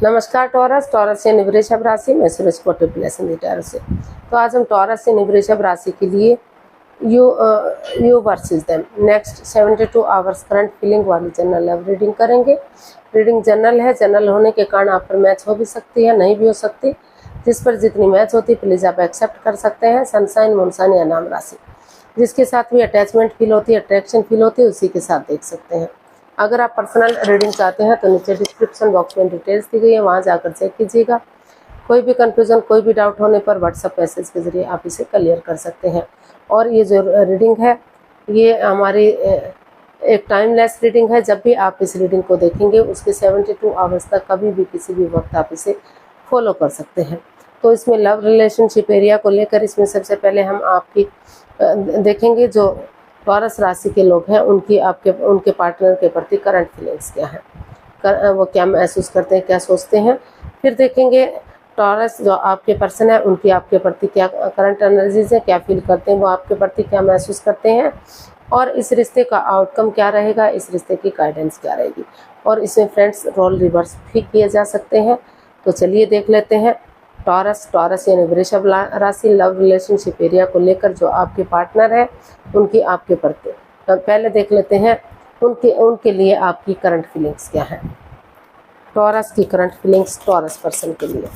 नमस्कार taurus. Taurus यानी वृषभ राशि में सूरज को ट्रिपलेशन दी से। तो आज हम टॉरस यानी वृषभ राशि के लिए you versus them next 72 hours current feeling वाली जनरल लव रीडिंग करेंगे। रीडिंग जनरल है। जनरल होने के कारण आप पर मैच हो भी सकती है, नहीं भी हो सकती। जिस पर जितनी मैच होती प्लीज़ आप एक्सेप्ट कर सकते हैं। सनसाइन, मूनसाइन या नाम राशि जिसके साथ भी अटैचमेंट फील होती है, अट्रैक्शन फील होती है, उसी के साथ देख सकते हैं। अगर आप पर्सनल रीडिंग चाहते हैं तो नीचे डिस्क्रिप्शन बॉक्स में डिटेल्स दी गई है, वहां जाकर चेक कीजिएगा। कोई भी कन्फ्यूज़न, कोई भी डाउट होने पर व्हाट्सएप मैसेज के जरिए आप इसे क्लियर कर सकते हैं। और ये जो रीडिंग है ये हमारी एक टाइमलेस रीडिंग है। जब भी आप इस रीडिंग को देखेंगे उसके 72 आवर्स तक कभी भी किसी भी वक्त आप इसे फॉलो कर सकते हैं। तो इसमें लव रिलेशनशिप एरिया को लेकर इसमें सबसे पहले हम आपकी देखेंगे जो टॉरस राशि के लोग हैं उनके पार्टनर के प्रति करंट फीलिंग्स क्या है, वो क्या महसूस करते हैं, क्या सोचते हैं। फिर देखेंगे टॉरस जो आपके पर्सन है उनकी आपके प्रति क्या करंट एनर्जीज है, क्या फील करते हैं, वो आपके प्रति क्या महसूस करते हैं और इस रिश्ते का आउटकम क्या रहेगा, इस रिश्ते की गाइडेंस क्या रहेगी। और इसमें फ्रेंड्स रोल रिवर्स भी किए जा सकते हैं। तो चलिए देख लेते हैं टॉरस यानी वृषभ राशि लव रिलेशनशिप एरिया को लेकर जो आपके पार्टनर है उनकी आपके प्रति। तो पहले देख लेते हैं उनके लिए आपकी करंट फीलिंग्स क्या है। टॉरस की करंट फीलिंग्स टॉरस पर्सन के लिए।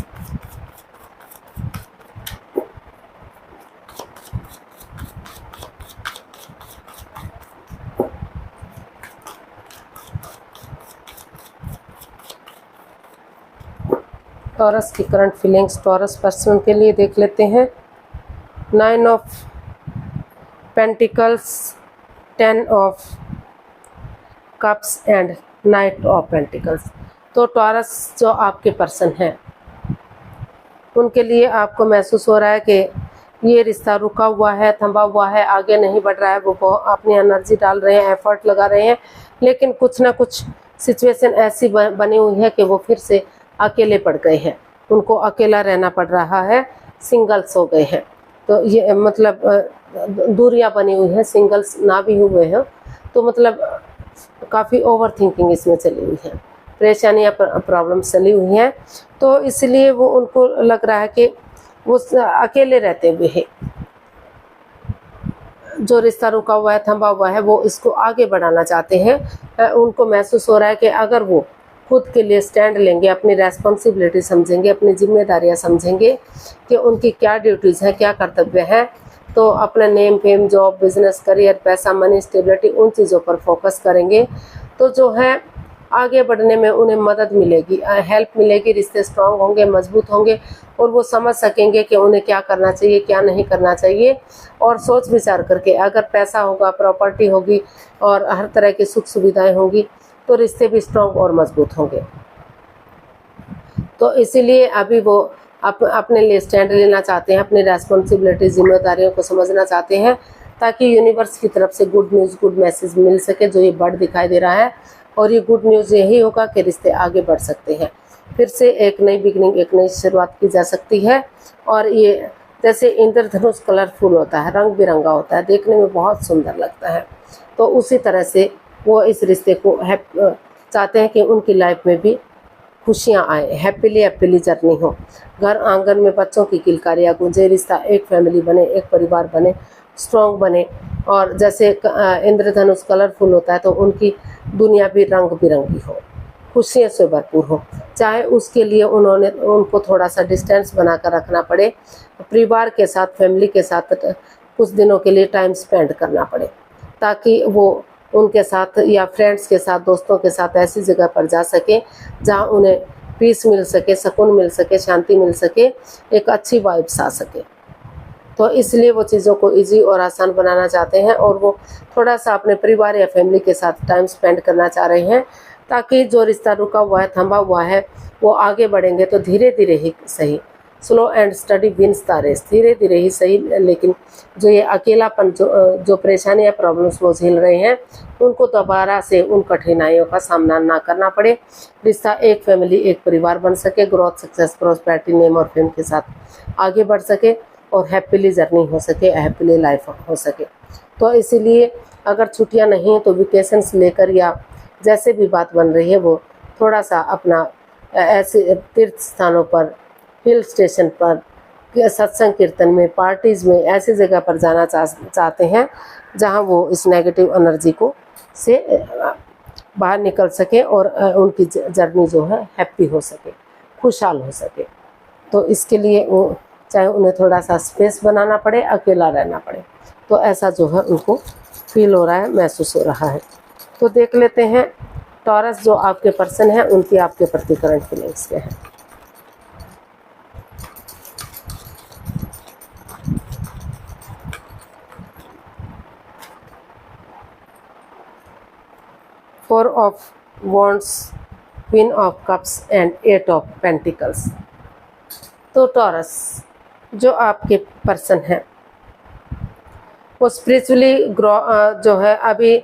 टॉरस की करंट फीलिंग्स टॉरस पर्सन के लिए देख लेते हैं। 9 of pentacles, 10 of cups and night of pentacles. तो टॉरस जो आपके पर्सन हैं उनके लिए आपको महसूस हो रहा है कि ये रिश्ता रुका हुआ है, थमा हुआ है, आगे नहीं बढ़ रहा है। वो अपनी एनर्जी डाल रहे हैं, एफर्ट लगा रहे हैं, लेकिन कुछ ना कुछ सिचुएशन ऐसी बनी हुई है कि वो फिर से अकेले पड़ गए हैं। उनको अकेला रहना पड़ रहा है, सिंगल्स हो गए हैं। तो ये मतलब दूरियां बनी हुई हैं, सिंगल्स ना भी हुए हैं तो मतलब काफ़ी ओवर थिंकिंग इसमें चली हुई है, परेशानियां प्रॉब्लम चली हुई हैं। तो इसलिए वो उनको लग रहा है कि वो अकेले रहते हुए है, जो रिश्ता रुका हुआ है, थमा हुआ है, वो इसको आगे बढ़ाना चाहते हैं। उनको महसूस हो रहा है कि अगर वो खुद के लिए स्टैंड लेंगे, अपनी रेस्पॉन्सिबिलिटी समझेंगे, अपनी जिम्मेदारियां समझेंगे कि उनकी क्या ड्यूटीज़ हैं, क्या कर्तव्य हैं, तो अपना name fame, job, business, career, पैसा, मनी, स्टेबिलिटी, उन चीज़ों पर फोकस करेंगे तो जो है आगे बढ़ने में उन्हें मदद मिलेगी, हेल्प मिलेगी। रिश्ते स्ट्रांग होंगे, मजबूत होंगे और वो समझ सकेंगे कि उन्हें क्या करना चाहिए, क्या नहीं करना चाहिए। और सोच विचार करके अगर पैसा होगा, प्रॉपर्टी होगी और हर तरह की सुख सुविधाएं होंगी तो रिश्ते भी स्ट्रांग और मजबूत होंगे। तो इसीलिए अभी वो अपने लिए स्टैंड लेना चाहते हैं, अपनी रेस्पॉन्सिबिलिटी, जिम्मेदारियों को समझना चाहते हैं ताकि यूनिवर्स की तरफ से गुड न्यूज़, गुड मैसेज मिल सके जो ये बर्ड दिखाई दे रहा है। और ये गुड न्यूज़ यही होगा कि रिश्ते आगे बढ़ सकते हैं, फिर से एक नई बिगनिंग, एक नई शुरुआत की जा सकती है। और ये जैसे इंद्रधनुष कलरफुल होता है, रंग बिरंगा होता है, देखने में बहुत सुंदर लगता है। तो उसी तरह से वो इस रिश्ते को चाहते हैं कि उनकी लाइफ में भी खुशियाँ आए, हैप्पीली जर्नी हो। घर आंगन में बच्चों की किलकारियाँ गूंजे, रिश्ता एक फैमिली बने, एक परिवार बने, स्ट्रॉन्ग बने। और जैसे इंद्रधनुष कलरफुल होता है तो उनकी दुनिया भी रंग बिरंगी हो, खुशियों से भरपूर हो। चाहे उसके लिए उनको थोड़ा सा डिस्टेंस बनाकर रखना पड़े, परिवार के साथ, फैमिली के साथ कुछ दिनों के लिए टाइम स्पेंड करना पड़े ताकि वो उनके साथ या फ्रेंड्स के साथ, दोस्तों के साथ ऐसी जगह पर जा सके जहां उन्हें पीस मिल सके, सुकून मिल सके, शांति मिल सके, एक अच्छी वाइब्स आ सके। तो इसलिए वो चीज़ों को इजी और आसान बनाना चाहते हैं और वो थोड़ा सा अपने परिवार या फैमिली के साथ टाइम स्पेंड करना चाह रहे हैं ताकि जो रिश्ता रुका हुआ है, थमा हुआ है, वो आगे बढ़ेंगे तो धीरे धीरे ही सही। Slow and steady wins the race, धीरे धीरे ही सही। लेकिन जो ये अकेलापन, जो परेशानियाँ, प्रॉब्लम्स वो झेल रहे हैं उनको दोबारा से उन कठिनाइयों का सामना ना करना पड़े। रिश्ता एक फैमिली, एक परिवार बन सके, ग्रोथ, सक्सेस, प्रॉस्पेरिटी, नेम और फेम के साथ आगे बढ़ सके और हैप्पीली जर्नी हो सके, हैप्पीली लाइफ हो सके। तो इसीलिए अगर छुट्टियां नहीं हैं तो वेकेशंस लेकर या जैसे भी बात बन रही है वो थोड़ा सा अपना ऐसे तीर्थ स्थानों पर, हिल स्टेशन पर, सत्संग कीर्तन में, पार्टीज़ में, ऐसी जगह पर जाना चाहते हैं जहां वो इस नेगेटिव एनर्जी को से बाहर निकल सके और उनकी जर्नी जो है हैप्पी हो सके, खुशहाल हो सके। तो इसके लिए वो चाहे उन्हें थोड़ा सा स्पेस बनाना पड़े, अकेला रहना पड़े, तो ऐसा जो है उनको फील हो रहा है, महसूस हो रहा है। तो देख लेते हैं टॉरस जो आपके पर्सन है उनकी आपके प्रति करंट फीलिंग्स क्या है। Four of wands, queen of cups and 8 of pentacles. तो टॉरस जो आपके पर्सन है वो स्पिरिचुअली जो है अभी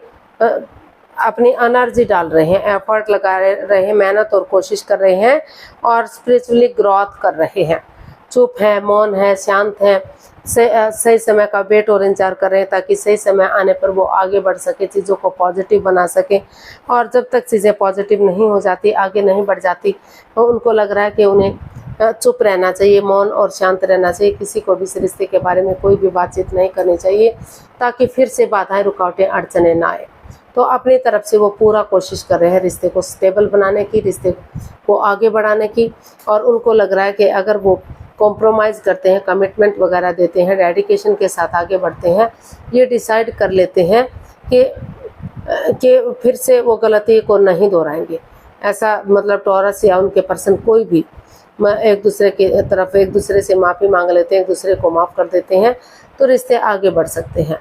अपनी एनर्जी डाल रहे हैं, एफर्ट लगा रहे हैं, मेहनत और कोशिश कर रहे हैं और स्पिरिचुअली ग्रोथ कर रहे हैं। चुप है, मौन है, शांत है, सही समय का वेट और इंतजार कर रहे हैं ताकि सही समय आने पर वो आगे बढ़ सके, चीज़ों को पॉजिटिव बना सके। और जब तक चीज़ें पॉजिटिव नहीं हो जाती, आगे नहीं बढ़ जाती, तो उनको लग रहा है कि उन्हें चुप रहना चाहिए, मौन और शांत रहना चाहिए, किसी को भी इस रिश्ते के बारे में कोई भी बातचीत नहीं करनी चाहिए ताकि फिर से बाधाएं, रुकावटें, अड़चने ना आए। तो अपनी तरफ से वो पूरा कोशिश कर रहे हैं रिश्ते को स्टेबल बनाने की, रिश्ते को आगे बढ़ाने की। और उनको लग रहा है कि अगर वो कॉम्प्रोमाइज़ करते हैं, कमिटमेंट वगैरह देते हैं, डेडिकेशन के साथ आगे बढ़ते हैं, ये डिसाइड कर लेते हैं कि फिर से वो गलती को नहीं दोहराएंगे। ऐसा मतलब टॉरस या उनके पर्सन कोई भी एक दूसरे की तरफ, एक दूसरे से माफ़ी मांग लेते हैं, एक दूसरे को माफ़ कर देते हैं, तो रिश्ते आगे बढ़ सकते हैं।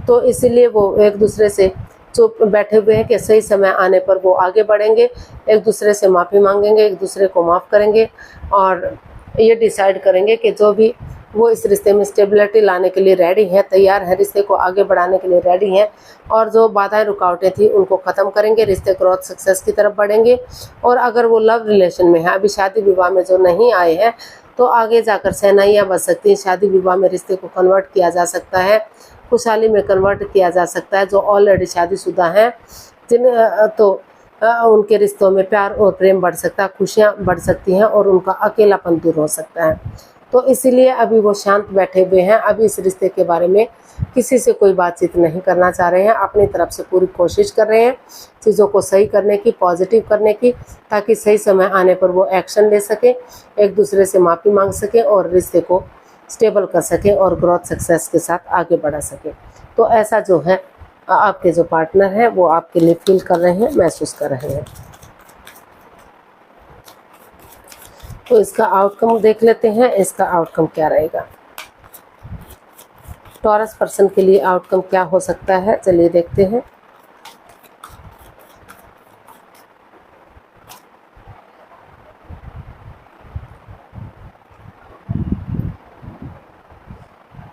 तो इसीलिए वो एक दूसरे से चुप बैठे हुए हैं कि सही समय आने पर वो आगे बढ़ेंगे, एक दूसरे से माफ़ी मांगेंगे, एक दूसरे को माफ़ करेंगे और ये डिसाइड करेंगे कि जो भी वो इस रिश्ते में स्टेबिलिटी लाने के लिए रेडी हैं, तैयार हैं, रिश्ते को आगे बढ़ाने के लिए रेडी हैं और जो बाधाएं, रुकावटें थी उनको ख़त्म करेंगे, रिश्ते ग्रोथ सक्सेस की तरफ बढ़ेंगे। और अगर वो लव रिलेशन में है, अभी शादी विवाह में जो नहीं आए हैं, तो आगे जाकर सहनाइयाँ बच सकती हैं, शादी विवाह में रिश्ते को कन्वर्ट किया जा सकता है, खुशहाली में कन्वर्ट किया जा सकता है। जो ऑलरेडी शादीशुदा हैं तो उनके रिश्तों में प्यार और प्रेम बढ़ सकता है, खुशियाँ बढ़ सकती हैं और उनका अकेलापन दूर हो सकता है। तो इसीलिए अभी वो शांत बैठे हुए हैं, अभी इस रिश्ते के बारे में किसी से कोई बातचीत नहीं करना चाह रहे हैं, अपनी तरफ से पूरी कोशिश कर रहे हैं चीज़ों को सही करने की, पॉजिटिव करने की, ताकि सही समय आने पर वो एक्शन ले सके, एक दूसरे से माफ़ी मांग सके और रिश्ते को स्टेबल कर सके और ग्रोथ सक्सेस के साथ आगे बढ़ा सके। तो ऐसा जो है आपके जो पार्टनर हैं वो आपके लिए फील कर रहे हैं, महसूस कर रहे हैं। तो इसका आउटकम देख लेते हैं, इसका आउटकम क्या रहेगा टॉरस पर्सन के लिए, आउटकम क्या हो सकता है, चलिए देखते हैं।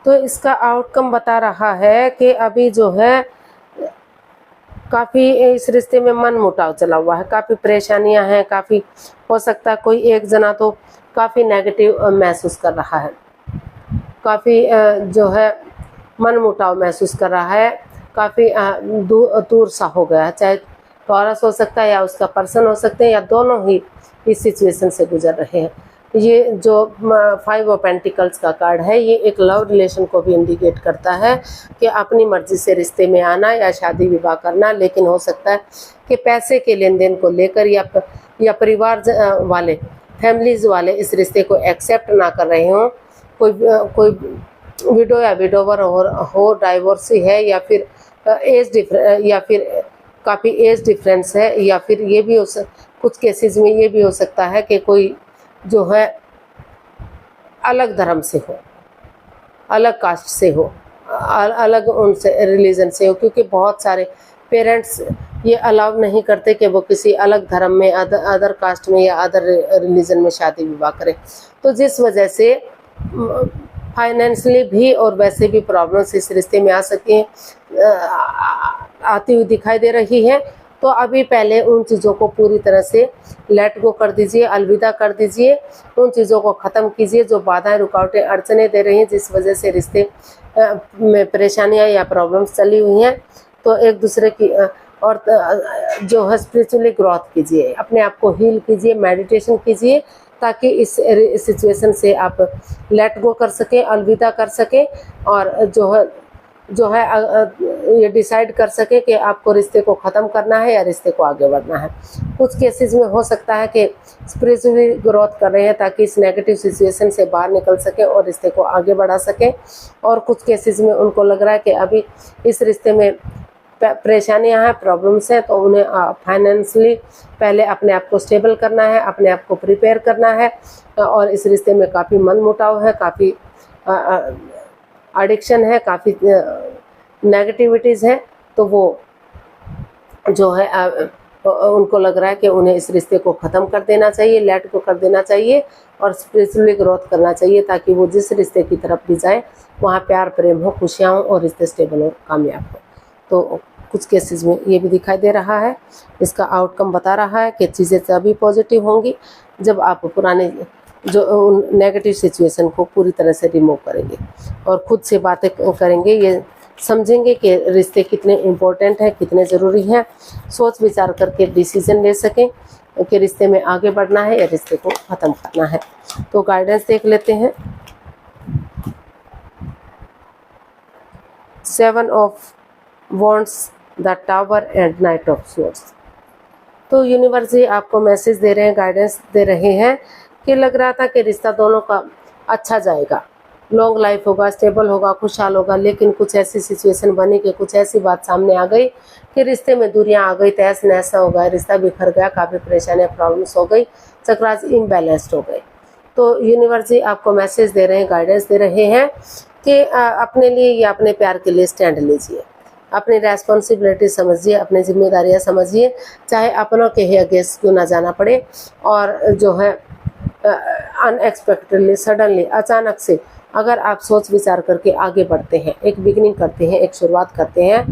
तो इसका आउटकम बता रहा है कि अभी जो है काफ़ी इस रिश्ते में मन मुटाव चला हुआ है, काफ़ी परेशानियां हैं, काफ़ी हो सकता है कोई एक जना तो काफ़ी नेगेटिव महसूस कर रहा है, काफ़ी जो है मन मुटाव महसूस कर रहा है, काफ़ी दूर सा हो गया है। चाहे टॉरस हो सकता है या उसका पर्सन हो सकते हैं या दोनों ही इस सिचुएशन से गुजर रहे हैं। ये जो 5 ऑफ पेंटिकल्स का कार्ड है, ये एक लव रिलेशन को भी इंडिकेट करता है कि अपनी मर्जी से रिश्ते में आना या शादी विवाह करना, लेकिन हो सकता है कि पैसे के लेन देन को लेकर या परिवार वाले, फैमिलीज वाले इस रिश्ते को एक्सेप्ट ना कर रहे हों। कोई विडो या विडोवर हो, डाइवोर्सी है या फिर या फिर काफ़ी एज डिफरेंस है, या फिर ये भी कुछ केसेस में ये भी हो सकता है कि कोई जो है अलग धर्म से हो, अलग कास्ट से हो, अलग उनसे रिलीजन से हो, क्योंकि बहुत सारे पेरेंट्स ये अलाउ नहीं करते कि वो किसी अलग धर्म में, अदर कास्ट में या अदर रिलीजन में शादी विवाह करें। तो जिस वजह से फाइनेंशियली भी और वैसे भी प्रॉब्लम्स इस रिश्ते में आ सकती हैं, आती हुई दिखाई दे रही है। तो अभी पहले उन चीज़ों को पूरी तरह से लेट गो कर दीजिए, अलविदा कर दीजिए, उन चीज़ों को ख़त्म कीजिए जो बाधाएं, रुकावटें, अड़चने दे रही हैं, जिस वजह से रिश्ते में परेशानियां या प्रॉब्लम्स चली हुई हैं। तो एक दूसरे की और जो है स्पिरिचुअली ग्रोथ कीजिए, अपने आप को हील कीजिए, मेडिटेशन कीजिए, ताकि इस सिचुएशन से आप लेट गो कर सकें, अलविदा कर सकें, और जो है ये डिसाइड कर सके कि आपको रिश्ते को ख़त्म करना है या रिश्ते को आगे बढ़ना है। कुछ केसेस में हो सकता है कि स्पिरिचुअली ग्रोथ कर रहे हैं ताकि इस नेगेटिव सिचुएशन से बाहर निकल सके और रिश्ते को आगे बढ़ा सके, और कुछ केसेस में उनको लग रहा है कि अभी इस रिश्ते में परेशानियां हैं, प्रॉब्लम्स हैं, तो उन्हें फाइनेंशियली पहले अपने आप को स्टेबल करना है, अपने आप को प्रिपेयर करना है, और इस रिश्ते में काफ़ी मनमुटाव है, काफ़ी एडिक्शन है, काफ़ी नेगेटिविटीज़ है, तो वो जो है उनको लग रहा है कि उन्हें इस रिश्ते को ख़त्म कर देना चाहिए, लेट को कर देना चाहिए और स्पिरिचुअली ग्रोथ करना चाहिए, ताकि वो जिस रिश्ते की तरफ भी जाए वहाँ प्यार प्रेम हो, खुशियाँ हो और रिश्ते स्टेबल और कामयाब हो। तो कुछ केसेस में ये भी दिखाई दे रहा है। इसका आउटकम बता रहा है कि चीज़ें तभी पॉजिटिव होंगी जब आप पुराने जो नेगेटिव सिचुएशन को पूरी तरह से रिमूव करेंगे और खुद से बातें करेंगे, ये समझेंगे कि रिश्ते कितने इम्पोर्टेंट हैं, कितने ज़रूरी हैं, सोच विचार करके डिसीजन ले सकें कि रिश्ते में आगे बढ़ना है या रिश्ते को ख़त्म करना है। तो गाइडेंस देख लेते हैं। 7 of wands, the tower and night of swords. तो यूनिवर्स जी आपको मैसेज दे रहे हैं, गाइडेंस दे रहे हैं कि लग रहा था कि रिश्ता दोनों का अच्छा जाएगा, लॉन्ग लाइफ होगा, स्टेबल होगा, खुशहाल होगा, लेकिन कुछ ऐसी सिचुएशन बनी कि कुछ ऐसी बात सामने आ गई कि रिश्ते में दूरियां आ गई, तहस नहस हो गया, रिश्ता बिखर गया, काफ़ी परेशानियाँ प्रॉब्लम्स हो गई, चक्रास इम्बैलेंस्ड हो गए। तो यूनिवर्स जी आपको मैसेज दे रहे हैं, गाइडेंस दे रहे हैं कि अपने लिए या अपने प्यार के लिए स्टैंड लीजिए, अपनी रेस्पॉन्सिबिलिटी समझिए, अपनी जिम्मेदारियां समझिए, चाहे अपनों के ही अगेंस्ट क्यों ना जाना पड़े, और जो है अनएक्सपेक्टेडली, सडनली, अचानक से अगर आप सोच विचार करके आगे बढ़ते हैं, एक बिगिनिंग करते हैं, एक शुरुआत करते हैं,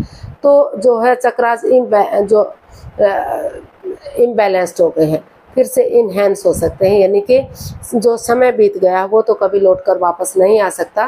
तो जो है चक्रास इम्बैलेंस्ड हो गए हैं, फिर से इनहेंस हो सकते हैं, यानी कि जो समय बीत गया वो तो कभी लौट कर वापस नहीं आ सकता,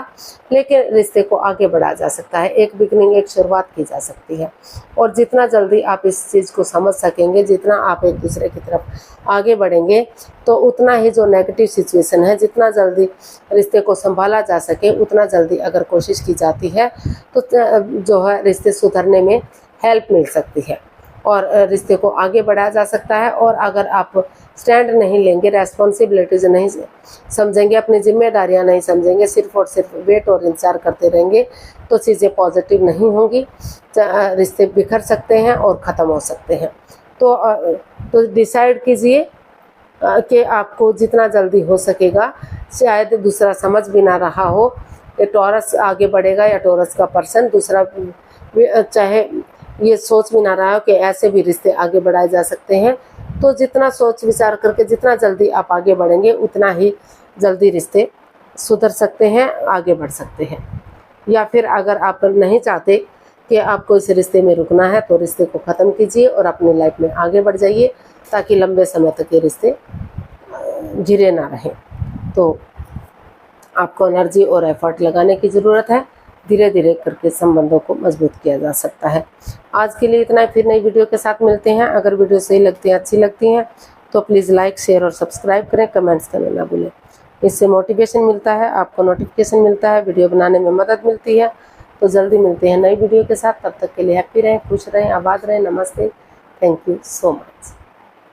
लेकिन रिश्ते को आगे बढ़ाया जा सकता है, एक बिगनिंग, एक शुरुआत की जा सकती है। और जितना जल्दी आप इस चीज़ को समझ सकेंगे, जितना आप एक दूसरे की तरफ आगे बढ़ेंगे, तो उतना ही जो नेगेटिव सिचुएशन है, जितना जल्दी रिश्ते को संभाला जा सके, उतना जल्दी अगर कोशिश की जाती है तो जो है रिश्ते सुधरने में हेल्प मिल सकती है और रिश्ते को आगे बढ़ाया जा सकता है। और अगर आप स्टैंड नहीं लेंगे, रेस्पॉन्सिबिलिटीज नहीं समझेंगे, अपनी जिम्मेदारियां नहीं समझेंगे, सिर्फ और सिर्फ वेट और इंतजार करते रहेंगे, तो चीज़ें पॉजिटिव नहीं होंगी, रिश्ते बिखर सकते हैं और ख़त्म हो सकते हैं। तो डिसाइड कीजिए कि आपको जितना जल्दी हो सकेगा, शायद दूसरा समझ भी ना रहा हो, ये टॉरस आगे बढ़ेगा या टॉरस का पर्सन दूसरा चाहे ये सोच भी ना रहा हो कि ऐसे भी रिश्ते आगे बढ़ाए जा सकते हैं, तो जितना सोच विचार करके जितना जल्दी आप आगे बढ़ेंगे, उतना ही जल्दी रिश्ते सुधर सकते हैं, आगे बढ़ सकते हैं। या फिर अगर आप नहीं चाहते कि आपको इस रिश्ते में रुकना है, तो रिश्ते को ख़त्म कीजिए और अपनी लाइफ में आगे बढ़ जाइए, ताकि लंबे समय तक ये रिश्ते घिरे ना रहें। तो आपको एनर्जी और एफर्ट लगाने की ज़रूरत है, धीरे धीरे करके संबंधों को मजबूत किया जा सकता है। आज के लिए इतना ही, फिर नई वीडियो के साथ मिलते हैं। अगर वीडियो सही लगती है, अच्छी लगती हैं, तो प्लीज़ लाइक, शेयर और सब्सक्राइब करें, कमेंट्स करना ना भूलें। इससे मोटिवेशन मिलता है, आपको नोटिफिकेशन मिलता है, वीडियो बनाने में मदद मिलती है। तो जल्दी मिलते हैं नई वीडियो के साथ, तब तक के लिए हैप्पी रहें, खुश रहें, आबाद रहें। नमस्ते, थैंक यू सो मच।